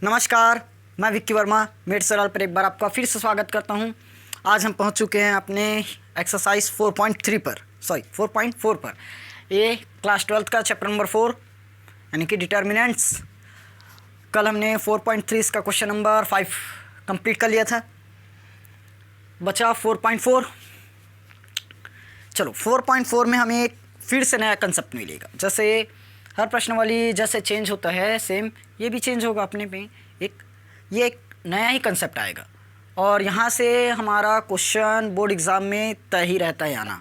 नमस्कार, मैं विक्की वर्मा मेड सरल पर एक बार आपका फिर से स्वागत करता हूं। आज हम पहुंच चुके हैं अपने एक्सरसाइज 4.4 पर। ये क्लास 12 का चैप्टर नंबर 4 यानी कि डिटर्मिनेंट्स। कल हमने 4.3 इसका क्वेश्चन नंबर 5 कंप्लीट कर लिया था, बचा 4.4। चलो 4.4 में हमें एक फिर से नया कंसेप्ट मिलेगा। जैसे हर प्रश्न वाली जैसे चेंज होता है, सेम ये भी चेंज होगा अपने में। ये एक नया ही कंसेप्ट आएगा और यहाँ से हमारा क्वेश्चन बोर्ड एग्ज़ाम में तय ही रहता है आना।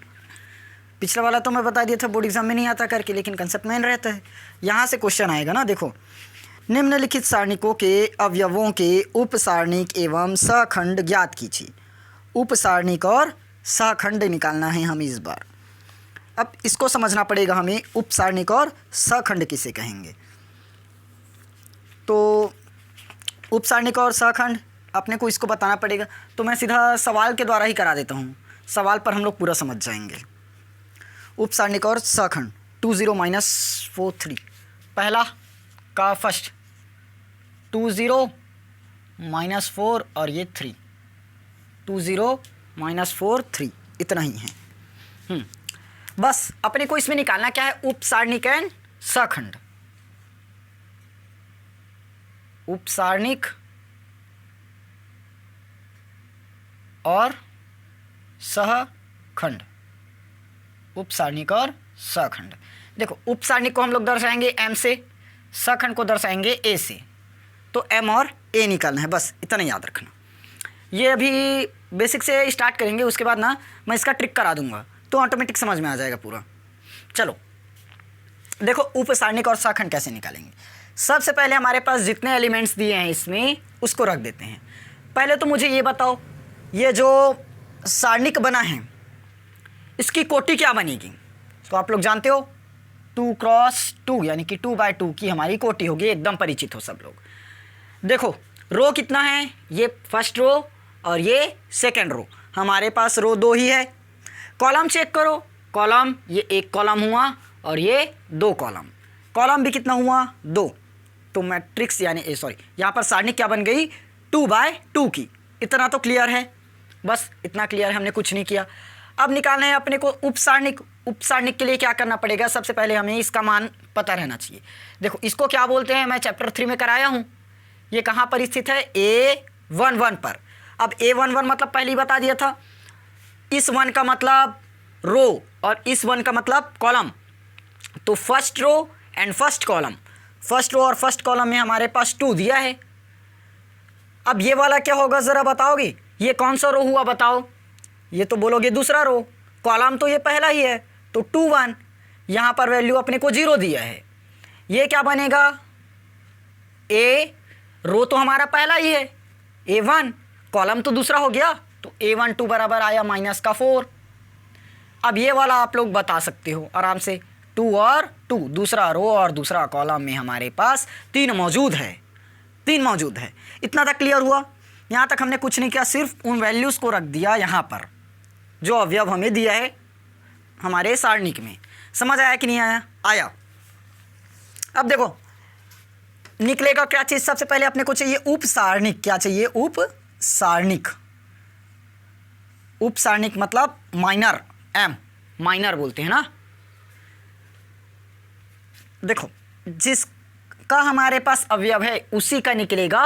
पिछला वाला तो मैं बता दिया था बोर्ड एग्ज़ाम में नहीं आता करके, लेकिन कंसेप्ट मेन रहता है। यहाँ से क्वेश्चन आएगा ना, देखो, निम्नलिखित सारणिकों के अवयवों के उप सारणिक एवं सहखंड ज्ञात कीजिए। उप सारणिक और सहखंड निकालना है हमें इस बार। अब इसको समझना पड़ेगा हमें, उप सारणिक और सहखंड किसे कहेंगे। तो उप सारणिक और सहखंड अपने को इसको बताना पड़ेगा, तो मैं सीधा सवाल के द्वारा ही करा देता हूँ। सवाल पर हम लोग पूरा समझ जाएंगे। उप सारणिक और सहखंड 20-43 पहला का फर्स्ट 20-4 और ये 3 20-4 3 इतना ही है। बस अपने को इसमें निकालना क्या है, उप सारणिक एंड सहखंड। उप सारणिक और सहखंड। उप सारणिक और सहखंड। देखो, उप सारणिक को हम लोग दर्शाएंगे m से, सहखंड को दर्शाएंगे a से। तो m और a निकालना है, बस इतना याद रखना। ये अभी बेसिक से स्टार्ट करेंगे, उसके बाद ना मैं इसका ट्रिक करा दूंगा तो ऑटोमेटिक समझ में आ जाएगा पूरा। चलो देखो, उप सारणिक और सहखंड कैसे निकालेंगे। सबसे पहले हमारे पास जितने एलिमेंट्स दिए हैं इसमें उसको रख देते हैं। पहले तो मुझे ये बताओ, ये जो सारणिक बना है इसकी कोटि क्या बनेगी। तो आप लोग जानते हो 2x2 यानी कि 2x2 की हमारी कोटि होगी, एकदम परिचित हो सब लोग। देखो रो कितना है, ये फर्स्ट रो और ये सेकेंड रो। हमारे पास रो 2 ही है। कॉलम चेक करो, कॉलम ये 1 कॉलम हुआ और ये 2 कॉलम। कॉलम भी कितना हुआ 2। तो मैट्रिक्स यानी यहाँ पर सारणिक क्या बन गई 2x2 की। इतना तो क्लियर है, बस इतना क्लियर है, हमने कुछ नहीं किया। अब निकालना है अपने को उप सारणिक। उप सारणिक के लिए क्या करना पड़ेगा, सबसे पहले हमें इसका मान पता रहना चाहिए। देखो इसको क्या बोलते हैं, मैं चैप्टर 3 में कराया हूँ। ये कहाँ पर स्थित है, A11 पर। अब A11 मतलब पहले ही बता दिया था, इस 1 का मतलब रो और इस 1 का मतलब कॉलम। तो first row and first column, first row और फर्स्ट कॉलम में हमारे पास 2 दिया है। अब ये वाला क्या होगा ज़रा बताओगे, ये कौन सा रो हुआ बताओ। ये तो बोलोगे दूसरा रो, कॉलम तो ये पहला ही है तो 2 1। यहाँ पर वैल्यू अपने को 0 दिया है। ये क्या बनेगा, ए रो तो हमारा पहला ही है A1, कॉलम तो दूसरा हो गया, तो A12 बराबर आया -4। अब ये वाला आप लोग बता सकते हो आराम से, 2 और 2, दूसरा रो और दूसरा कॉलम में हमारे पास 3 मौजूद है। 3 मौजूद है। इतना तक क्लियर हुआ। यहाँ तक हमने कुछ नहीं किया, सिर्फ उन वैल्यूज़ को रख दिया यहाँ पर जो अवयव हमें दिया है हमारे सारणिक में। समझ आया कि नहीं आया, आया। अब देखो निकलेगा क्या चीज़, सबसे पहले अपने को चाहिए उप सारणिक। क्या चाहिए, उप सारणिक। उप सारणिक मतलब माइनर, m माइनर बोलते हैं ना। देखो जिसका हमारे पास अवयव है उसी का निकलेगा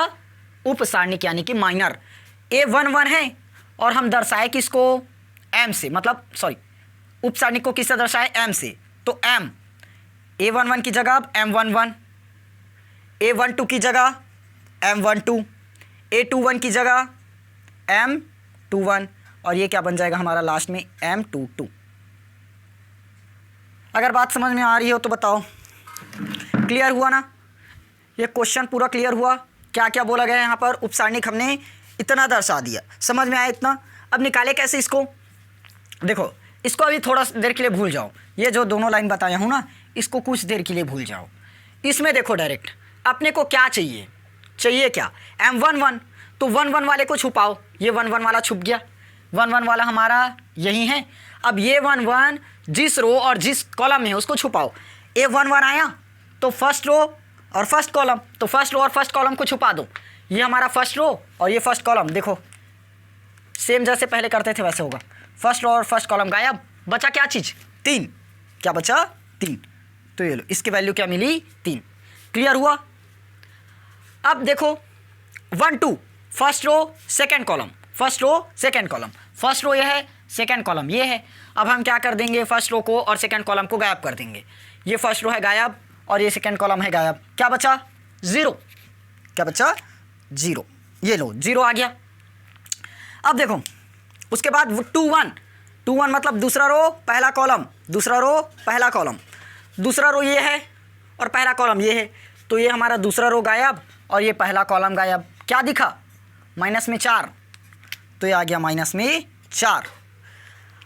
उप सारणिक यानी कि माइनर। A11 है और हम दर्शाए किसको, m से, मतलब उप सारणिक को किससे दर्शाए, m से। तो m A11 की जगह M11, A12 की जगह M12, A21 की जगह M21 और ये क्या बन जाएगा हमारा लास्ट में M22। अगर बात समझ में आ रही हो तो बताओ, क्लियर हुआ ना। ये क्वेश्चन पूरा क्लियर हुआ, क्या क्या बोला गया यहाँ पर। उप सारणिक हमने इतना दर्शा दिया, समझ में आया इतना। अब निकाले कैसे इसको, देखो इसको अभी थोड़ा देर के लिए भूल जाओ। ये जो दोनों लाइन बताया हूँ ना, इसको कुछ देर के लिए भूल जाओ। इसमें देखो डायरेक्ट अपने को क्या चाहिए, क्या M11, तो 1 1 वाले को छुपाओ। ये 1 1 वाला छुप गया, 1 1 वाला हमारा यही है। अब ये 1 1 जिस रो और जिस कॉलम में है उसको छुपाओ। A11 आया तो फर्स्ट रो और फर्स्ट कॉलम, तो फर्स्ट रो और फर्स्ट कॉलम को छुपा दो। ये हमारा फर्स्ट रो और ये फर्स्ट कॉलम, देखो सेम जैसे पहले करते थे वैसे होगा। फर्स्ट रो और फर्स्ट कॉलम गायब, बचा क्या चीज़? 3। क्या बचा? 3। तो ये लो, इसकी वैल्यू क्या मिली? 3। क्लियर हुआ? अब देखो 1 2, first row second column, first row second column, first row ये है, सेकेंड कॉलम ये है। अब हम क्या कर देंगे? फर्स्ट रो को और सेकेंड कॉलम को गायब कर देंगे। ये फर्स्ट रो है गायब और ये सेकेंड कॉलम है गायब। क्या बचा? 0। क्या बचा? 0। ये लो 0 आ गया। अब देखो उसके बाद 2 1, 2 1 मतलब दूसरा रो पहला कॉलम, दूसरा रो पहला कॉलम, दूसरा रो ये है और पहला कॉलम ये है। तो ये हमारा दूसरा रो गायब और ये पहला कॉलम गायब। क्या दिखा? माइनस में 4, तो ये आ गया माइनस में 4।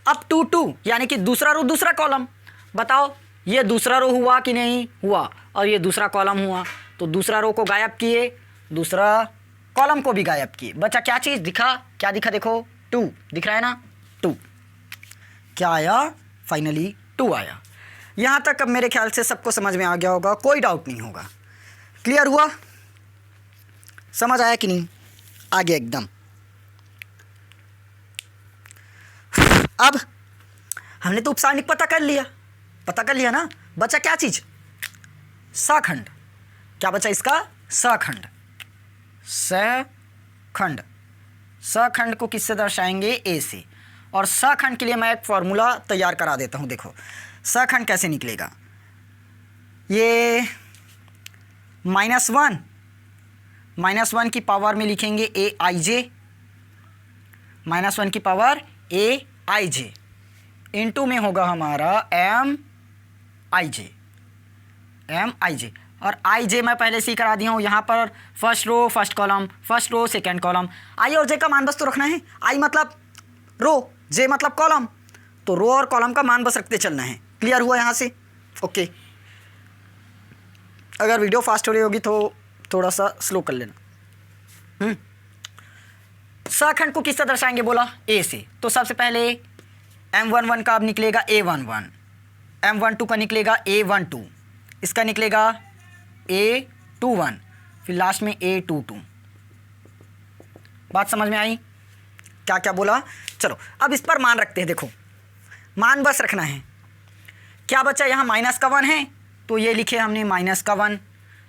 अब 2 2 यानी कि दूसरा रो दूसरा कॉलम, बताओ ये दूसरा रो हुआ कि नहीं हुआ? और ये दूसरा कॉलम हुआ, तो दूसरा रो को गायब किए, दूसरा कॉलम को भी गायब किए। बचा क्या चीज़ दिखा? क्या दिखा? देखो 2 दिख रहा है ना, 2। क्या आया? फाइनली 2 आया। यहाँ तक अब मेरे ख्याल से सबको समझ में आ गया होगा, कोई डाउट नहीं होगा। क्लियर हुआ? समझ आया कि नहीं? आ गया एकदम। अब हमने तो उपसारणिक पता कर लिया ना। बचा क्या चीज़? सखंड। क्या बचा इसका? सखंड। सखंड, सखंड को किससे दर्शाएंगे? ए से। और सखंड के लिए मैं एक फॉर्मूला तैयार करा देता हूँ। देखो सखंड कैसे निकलेगा। ये -1 की पावर में लिखेंगे ए आई जे, -1 की पावर ए आई जे, इंटू में होगा हमारा एम आई जे। और आई जे मैं पहले से ही करा दिया हूँ। यहाँ पर first row first column, first row second column. I और जे का मान बस तो रखना है। आई मतलब रो, जे मतलब कॉलम, तो रो और कॉलम का मान बस रखते चलना है। क्लियर हुआ यहाँ से? ओके। अगर वीडियो फास्ट हो रही होगी तो थोड़ा सा स्लो कर लेना। सखंड को किससे दर्शाएंगे बोला? ए से। तो सबसे पहले M11 का अब निकलेगा A11, M12 का निकलेगा A12, इसका निकलेगा A21, फिर लास्ट में A22। बात समझ में आई? क्या क्या बोला? चलो अब इस पर मान रखते हैं। देखो मान बस रखना है। क्या बचा? यहाँ माइनस का 1 है, तो ये लिखे हमने माइनस का 1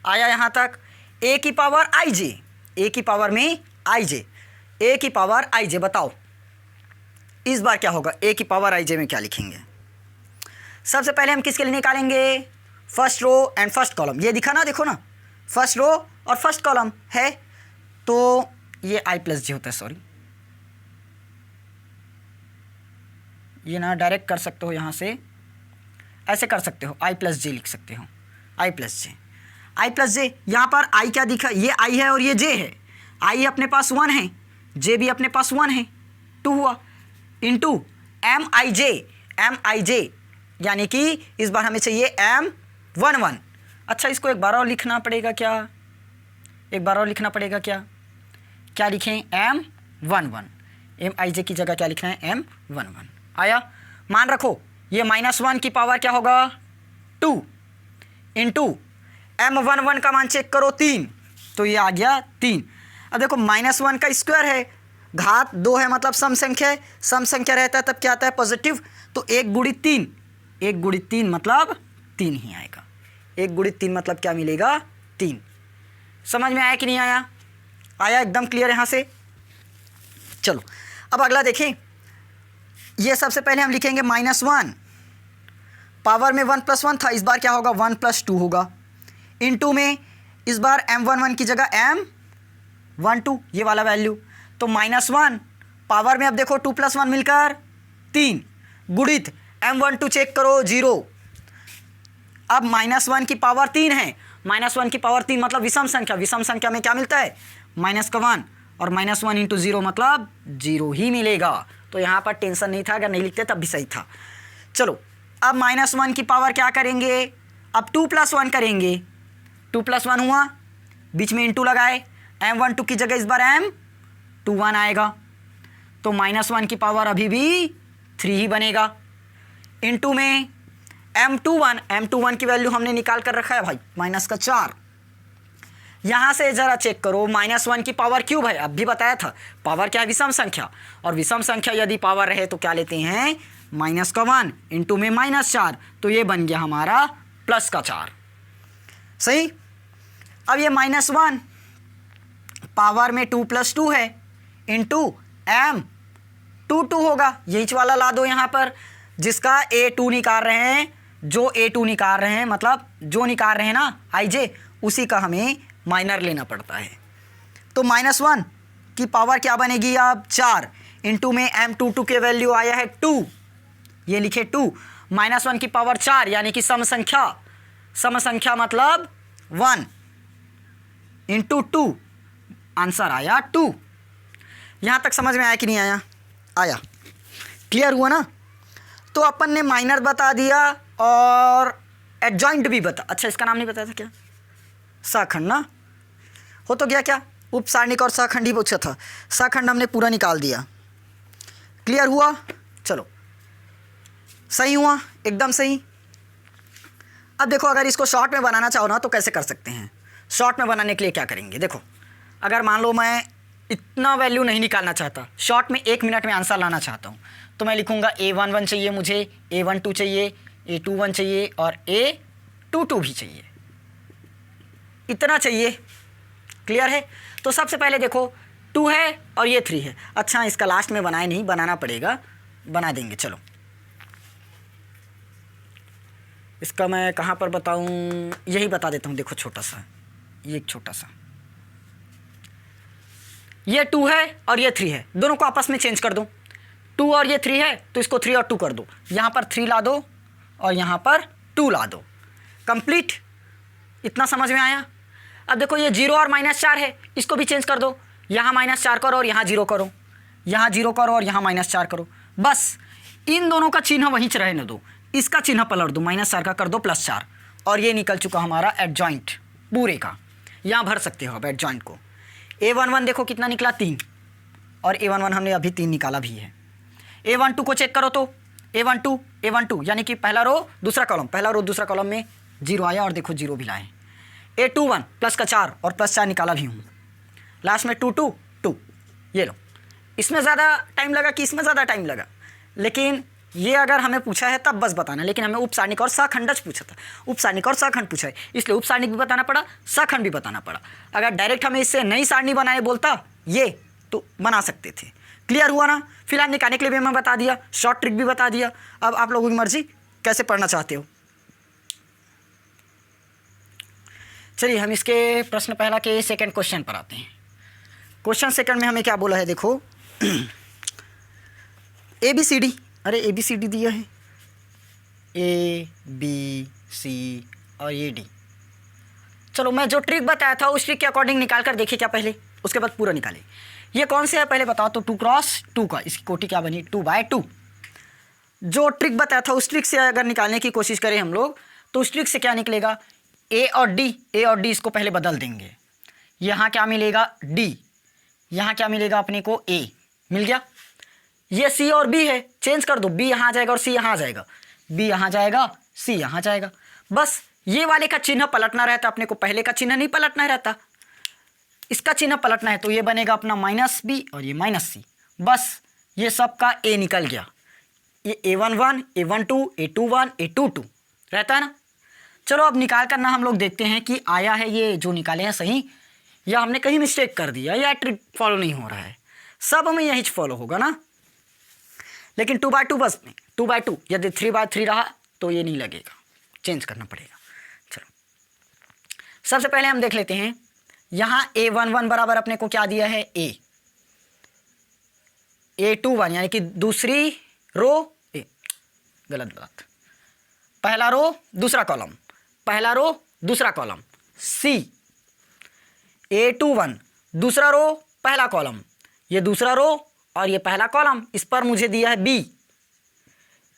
आया यहाँ तक। ए की पावर आई जे, ए की पावर में आई जे, ए की पावर आई जे। बताओ इस बार क्या होगा? ए की पावर आई जे में क्या लिखेंगे? सबसे पहले हम किसके लिए निकालेंगे? First row and first column. ये दिखा ना, देखो ना, फर्स्ट रो और फर्स्ट कॉलम है, तो ये आई प्लस जे होता है। सॉरी, ये ना डायरेक्ट कर सकते हो, यहाँ से ऐसे कर सकते हो, आई प्लस जे लिख सकते हो, आई प्लस जे, आई प्लस जे। यहाँ पर आई क्या दिखा? ये आई है और ये जे है। आई अपने पास 1 है, जे भी अपने पास 1 है, 2 हुआ, इंटू एम आई जे, यानी कि इस बार हमें चाहिए M11। अच्छा, इसको एक बार और लिखना पड़ेगा क्या? एक बार और लिखना पड़ेगा क्या? क्या लिखें? M11। एम आई जे की जगह क्या लिखना है? M11। आया? मान रखो ये -1 की पावर क्या होगा? 2 इंटू M11 का मान चेक करो 3, तो ये आ गया 3। अब देखो -1 का स्क्वायर है, घात 2 है, मतलब सम संख्या है। सम संख्या रहता है तब क्या आता है? पॉजिटिव। तो 1 गुणित 3, 1 गुणित 3 मतलब 3 ही आएगा। 1 गुणित 3 मतलब क्या मिलेगा? 3। समझ में आया कि नहीं आया? आया एकदम क्लियर यहाँ से? चलो अब अगला देखें। ये सबसे पहले हम लिखेंगे -1, पावर में 1 + 1 था, इस बार क्या होगा? 1 + 2 होगा, इंटू में इस बार M11 की जगह M12, ये वाला वैल्यू। तो -1 पावर में अब देखो 2 + 1 मिलकर 3, गुणित M12 चेक करो 0। अब -1 की पावर 3 है, -1 की पावर 3 मतलब विषम संख्या। विषम संख्या में क्या मिलता है? -1 और -1 × 0 मतलब 0 ही मिलेगा। तो यहाँ पर टेंशन नहीं था, अगर नहीं लिखते तब भी सही था। चलो अब -1 की पावर क्या करेंगे? अब 2 + 1 करेंगे। 2 + 1 हुआ, बीच में इंटू लगाए, M12 की जगह इस बार M21 आएगा, तो -1 की पावर अभी भी 3 ही बनेगा, इंटू में M21 की वैल्यू हमने निकाल कर रखा है भाई, -4। यहाँ से ज़रा चेक करो, -1 की पावर क्यूब है, अब भी बताया था पावर क्या है, विषम संख्या, और विषम संख्या यदि पावर रहे तो क्या लेते हैं, -1 इंटू में -4, तो ये बन गया हमारा +4। सही। अब ये -1 पावर में 2 + 2 है इंटू m 2 होगा, यही वाला ला दो यहाँ पर, जिसका A2 निकाल रहे हैं, जो A2 निकाल रहे हैं मतलब जो निकाल रहे हैं ना IJ, उसी का हमें माइनर लेना पड़ता है। तो -1 की पावर क्या बनेगी अब 4 इंटू में m22 के वैल्यू आया है 2, ये लिखे 2, -1 की पावर 4 यानी कि सम संख्या मतलब 1 इंटू 2, आंसर आया 2। यहाँ तक समझ में आया कि नहीं आया? आया। क्लियर हुआ ना? तो अपन ने माइनर बता दिया और एडजॉइंट भी बता, अच्छा इसका नाम नहीं बताया था क्या, सखंड ना, हो तो गया क्या, उपसारणिक और सखंड ही पूछा था, सखंड हमने पूरा निकाल दिया। क्लियर हुआ? चलो सही हुआ, एकदम सही। अब देखो अगर इसको शॉर्ट में बनाना चाहो ना तो कैसे कर सकते हैं। शॉर्ट में बनाने के लिए क्या करेंगे, देखो अगर मान लो मैं इतना वैल्यू नहीं निकालना चाहता, शॉर्ट में 1 मिनट में आंसर लाना चाहता हूँ, तो मैं लिखूँगा A11 चाहिए मुझे, A12 चाहिए, A21 चाहिए और A22 भी चाहिए, इतना चाहिए। क्लियर है? तो सबसे पहले देखो 2 है और ये 3 है, अच्छा इसका लास्ट में बनाए नहीं, बनाना पड़ेगा, बना देंगे। चलो इसका मैं कहाँ पर बताऊँ, यही बता देता हूँ। देखो छोटा सा, ये एक छोटा सा, ये 2 है और ये 3 है, दोनों को आपस में चेंज कर दो। 2 और ये 3 है तो इसको 3 और 2 कर दो, यहाँ पर 3 ला दो और यहाँ पर 2 ला दो, कंप्लीट। इतना समझ में आया? अब देखो ये 0 और -4 है, इसको भी चेंज कर दो, यहाँ -4 करो और यहाँ 0 करो, यहाँ 0 करो और यहाँ -4 करो, बस इन दोनों का चिन्ह वहीं रहने दो, इसका चिन्ह पलट दो, -4 का कर दो +4, और ये निकल चुका हमारा एडजॉइंट पूरे का। यहाँ भर सकते हो अब एडजॉइंट को। A11 देखो कितना निकला 3, और A11 हमने अभी 3 निकाला भी है। A12 को चेक करो तो A12 यानी कि पहला रो दूसरा कॉलम, पहला रो दूसरा कॉलम में 0 आया और देखो 0 भी लाए। A21 +4 और +4 निकाला भी हूँ, लास्ट में 2 2 2, ये लो। इसमें ज़्यादा टाइम लगा कि इसमें ज़्यादा टाइम लगा, लेकिन ये अगर हमें पूछा है तब बस बताना, लेकिन हमें उपसारणिक और सखंडज पूछा था, उपसारणिक और सखंड पूछा है, इसलिए उपसारणिक भी बताना पड़ा, सखंड भी बताना पड़ा। अगर डायरेक्ट हमें इससे नई सारणी बनाए बोलता ये तो बना सकते थे। क्लियर हुआ ना? फिलहाल निकालने के लिए भी मैं बता दिया, शॉर्ट ट्रिक भी बता दिया, अब आप लोगों की मर्जी कैसे पढ़ना चाहते हो। चलिए हम इसके प्रश्न पहला के सेकंड क्वेश्चन पर आते हैं। क्वेश्चन सेकंड में हमें क्या बोला है, देखो ABCD, अरे ABCD दिया है, ABC और ये D। चलो मैं जो ट्रिक बताया था उस ट्रिक के अकॉर्डिंग निकाल कर देखिए क्या पहले, उसके बाद पूरा निकाले। ये कौन से है पहले बताओ तो, 2 क्रॉस 2 का, इसकी कोटि क्या बनी 2/2। जो ट्रिक बताया था उस ट्रिक से अगर निकालने की कोशिश करें हम लोग तो उस ट्रिक से क्या निकलेगा, A और D इसको पहले बदल देंगे, यहाँ क्या मिलेगा D, यहाँ क्या मिलेगा अपने को A मिल गया। ये C और B है, चेंज कर दो, B यहाँ आ जाएगा और C यहाँ आ जाएगा, B यहाँ जाएगा C यहाँ जाएगा, बस ये वाले का चिन्ह पलटना रहता, अपने को पहले का चिन्ह नहीं पलटना रहता, इसका चिन्ह पलटना है, तो ये बनेगा अपना -B और ये -C, बस ये सब का A निकल गया। ये A11 A12 A21 A22 रहता है ना। चलो अब निकाल करना हम लोग देखते हैं कि आया है ये जो निकाले हैं सही, या हमने कहीं मिस्टेक कर दिया, या ट्रिक फॉलो नहीं हो रहा है। सब हमें यही फॉलो होगा ना, लेकिन 2/2 बस नहीं, 2/2 यदि 3/3 रहा तो ये नहीं लगेगा, चेंज करना पड़ेगा। चलो सबसे पहले हम देख लेते हैं, यहाँ A11 बराबर अपने को क्या दिया है A21 यानी कि दूसरी रो, गलत बात, पहला रो दूसरा कॉलम, पहला रो दूसरा कॉलम C, A21 दूसरा रो पहला कॉलम, ये दूसरा रो और ये पहला कॉलम, इस पर मुझे दिया है B,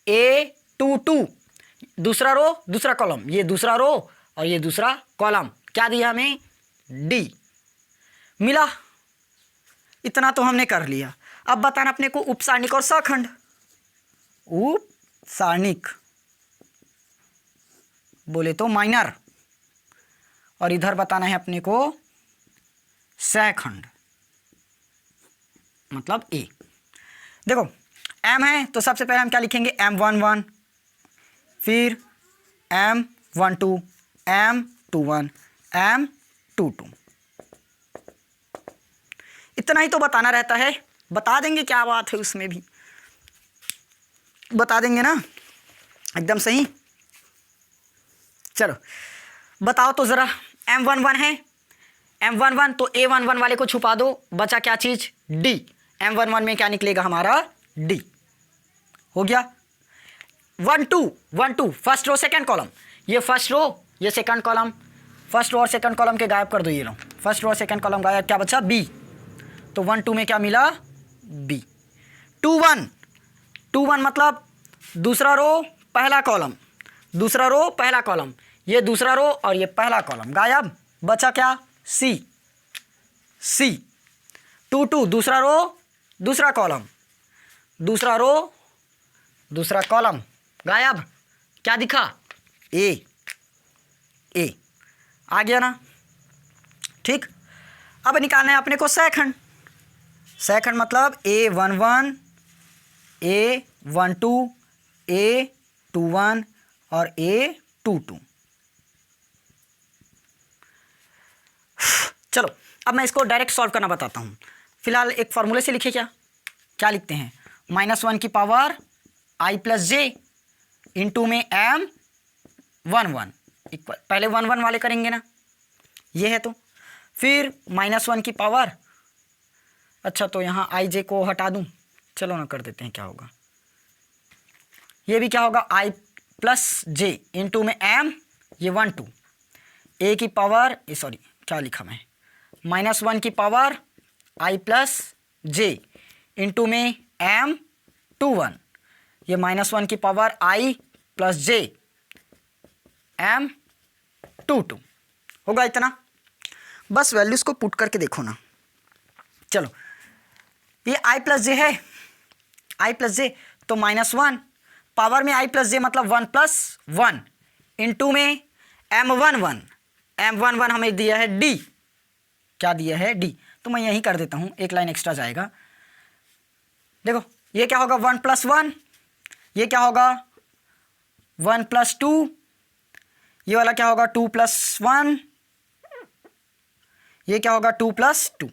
A22 दूसरा रो दूसरा कॉलम, ये दूसरा रो और ये दूसरा कॉलम, क्या दिया हमें D मिला। इतना तो हमने कर लिया। अब बताना अपने को उपसारणिक और सखंड। उपसारणिक बोले तो माइनर, और इधर बताना है अपने को सेकंड मतलब ए। देखो m है तो सबसे पहले हम क्या लिखेंगे, M11, फिर M12, M21, M22। इतना ही तो बताना रहता है, बता देंगे, क्या बात है, उसमें भी बता देंगे ना, एकदम सही। चलो बताओ तो ज़रा, M11 है, M11 तो A11 वाले को छुपा दो, बचा क्या चीज़, D। M11 में क्या निकलेगा हमारा, D। हो गया। 1 2 फर्स्ट रो सेकंड कॉलम, ये फर्स्ट रो ये सेकंड कॉलम, फर्स्ट रो और सेकंड कॉलम के गायब कर दो, ये लो फर्स्ट रो और सेकंड कॉलम गायब, क्या बचा, B। तो 1 2 में क्या मिला, B। 2 1 मतलब दूसरा रो पहला कॉलम, दूसरा रो पहला कॉलम, ये दूसरा रो और ये पहला कॉलम गायब, बचा क्या, C। 2 2 दूसरा रो दूसरा कॉलम, दूसरा रो दूसरा कॉलम गायब, क्या दिखा, A। आ गया ना, ठीक। अब निकालना है अपने को सेकंड मतलब A11, A12, A21 और A22। चलो अब मैं इसको डायरेक्ट सॉल्व करना बताता हूँ। फिलहाल एक फॉर्मूले से लिखे, क्या लिखते हैं, -1 की पावर I + j इंटू में M11 इक्वल, पहले 1 1 वाले करेंगे ना, ये है तो, फिर -1 की पावर, अच्छा तो यहाँ I j को हटा दूँ, चलो ना कर देते हैं, क्या होगा, ये भी क्या होगा, I + j इंटू में M, ये 1 2, A की पावर, सॉरी क्या लिखा मैं, -1 की पावर I + j इंटू में M21, ये -1 की पावर I + j M22 होगा इतना। बस वैल्यूज़ को पुट करके देखो ना। चलो ये I + j है, I + j तो -1 पावर में I + j मतलब 1 + 1 इंटू में M11 हमें दिया है D, क्या दिया है, D। तो मैं यहीं कर देता हूँ, एक लाइन एक्स्ट्रा जाएगा। देखो ये क्या होगा, 1 + 1, ये क्या होगा 1 + 2, ये वाला क्या होगा 2 + 1, ये क्या होगा 2 + 2,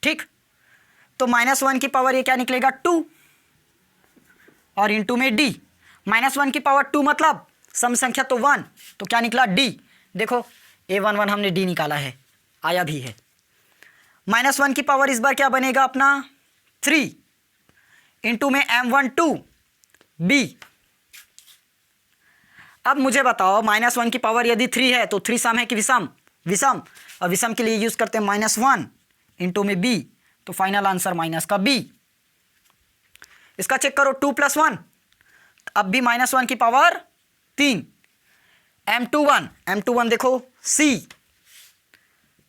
ठीक। तो -1 की पावर ये क्या निकलेगा 2 और इंटू में D, -1 की पावर 2 मतलब सम संख्या तो 1, तो क्या निकला D। देखो A11 हमने D निकाला है, आया भी है। -1 की पावर इस बार क्या बनेगा अपना 3 इंटू में M12 B। अब मुझे बताओ -1 की पावर यदि 3 है तो 3 सम है कि विषम, विषम, और विषम के लिए यूज़ करते हैं -1 इंटू में B, तो फाइनल आंसर माइनस का B। इसका चेक करो 2 + 1, अब भी -1 की पावर 3, M21 देखो C,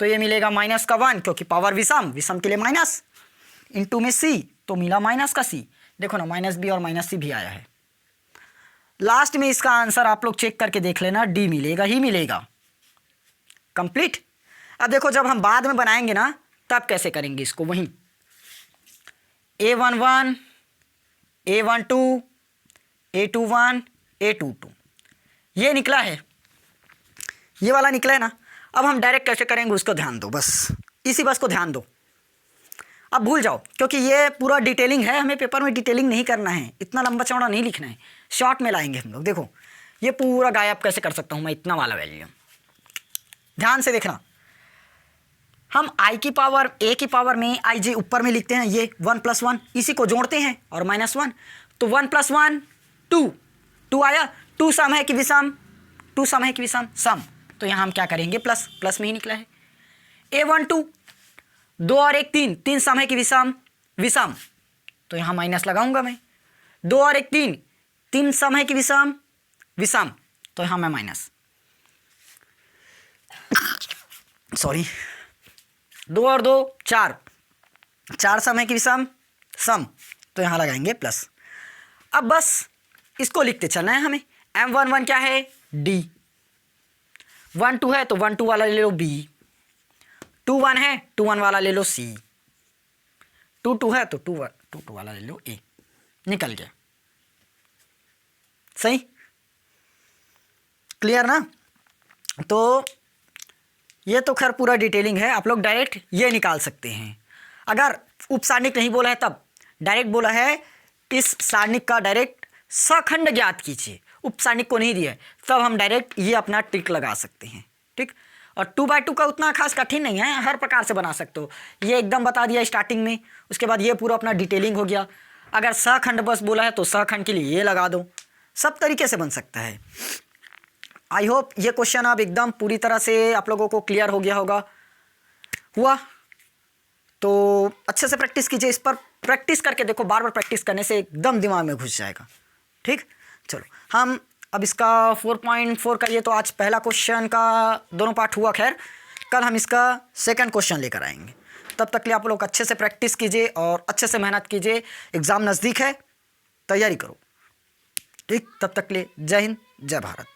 तो ये मिलेगा माइनस का 1 क्योंकि पावर विषम के लिए माइनस, इंटू में C तो मिला माइनस का C। देखो ना -B और -C भी आया है। लास्ट में इसका आंसर आप लोग चेक करके देख लेना, D मिलेगा ही मिलेगा, कंप्लीट। अब देखो जब हम बाद में बनाएंगे ना तब कैसे करेंगे इसको, वहीं A11, A12, A21, A22 ये निकला है, ये वाला निकला है ना। अब हम डायरेक्ट कैसे करेंगे उसको ध्यान दो, बस इसी बस को ध्यान दो, अब भूल जाओ क्योंकि ये पूरा डिटेलिंग है, हमें पेपर में डिटेलिंग नहीं करना है, इतना लंबा चौड़ा नहीं लिखना है, शॉर्ट में लाएंगे हम लोग। देखो ये पूरा गायब कैसे कर सकता हूँ मैं, इतना वाला वैल्यू ध्यान से देखना। हम I की पावर A की पावर में IJ ऊपर में लिखते हैं, ये 1 + 1 इसी को जोड़ते हैं और -1, तो 1 + 1 2 आया, 2 सम है कि विषम, 2 सम है कि विषम, सम, तो यहाँ हम क्या करेंगे प्लस में ही निकला है। A12 2 और 1 3 सम है कि विषम, तो यहाँ माइनस लगाऊंगा मैं। 2 और 1 3 सम है कि विषम, तो यहाँ मैं माइनस, सॉरी 2 और 2 4 सम है कि विषम, तो यहाँ लगाएंगे प्लस। अब बस इसको लिखते चलना है हमें। M11 क्या है D, 1 2 है तो 1 2 वाला ले लो बी, 2 1 है 2 1 वाला ले लो सी, 2 2 है तो 2 2 वाला ले लो ए। निकल गया। सही, क्लियर ना? तो ये तो खैर पूरा डिटेलिंग है, आप लोग डायरेक्ट ये निकाल सकते हैं। अगर उपसारणिक नहीं बोला है तब डायरेक्ट बोला है इस सारणिक का डायरेक्ट सखंड ज्ञात कीजिए, उपसारणिक को नहीं दिया है, तब हम डायरेक्ट ये अपना ट्रिक लगा सकते हैं। ठीक, और 2/2 का उतना खास कठिन नहीं है, हर प्रकार से बना सकते हो। ये एकदम बता दिया स्टार्टिंग में, उसके बाद ये पूरा अपना डिटेलिंग हो गया। अगर सखंड बस बोला है तो सखंड के लिए ये लगा दो, सब तरीके से बन सकता है। आई होप ये क्वेश्चन अब एकदम पूरी तरह से आप लोगों को क्लियर हो गया होगा। हुआ तो अच्छे से प्रैक्टिस कीजिए, इस पर प्रैक्टिस करके देखो, बार बार प्रैक्टिस करने से एकदम दिमाग में घुस जाएगा। ठीक, चलो हम अब इसका 4.4 का, ये तो आज पहला क्वेश्चन का दोनों पार्ट हुआ, खैर कल हम इसका सेकंड क्वेश्चन लेकर आएंगे। तब तक के लिए आप लोग अच्छे से प्रैक्टिस कीजिए और अच्छे से मेहनत कीजिए, एग्ज़ाम नज़दीक है, तैयारी करो। ठीक, तब तक के लिए जय हिंद, जय भारत।